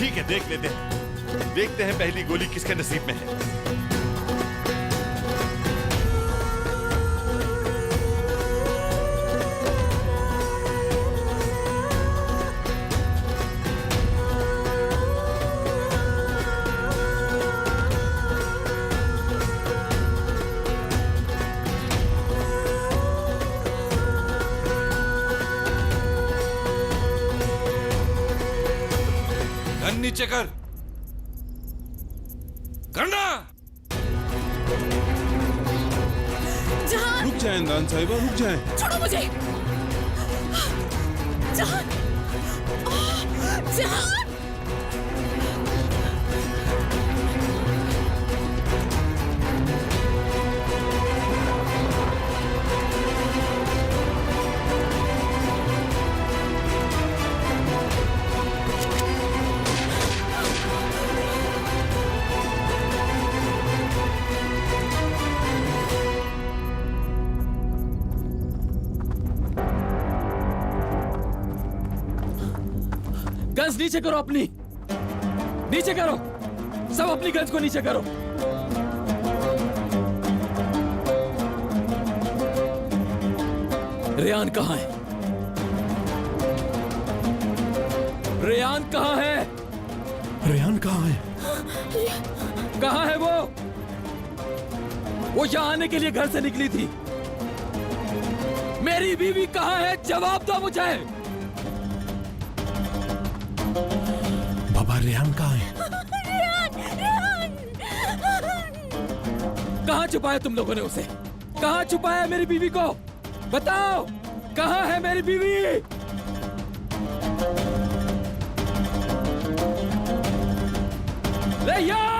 ठीक है, देख लेते हैं। देखते हैं पहली गोली किसके नसीब में है। नीचे कर, करना। जहान, रुक जाए इमरान साहिबा, रुक जाए। छोड़ो मुझे। जहान, जहान। गन्स नीचे करो, अपनी नीचे करो, सब अपनी गन्स को नीचे करो। रेयान कहाँ है? रेयान कहाँ है? रेयान कहाँ है? कहाँ है वो? वो यहाँ आने के लिए घर से निकली थी। मेरी बीवी कहाँ है? जवाब दो मुझे। बाबा रेयान कहाँ है? कहाँ छुपाया तुम लोगों ने उसे? कहाँ छुपाया मेरी बीवी को? बताओ, कहाँ है मेरी बीवी? रेयान!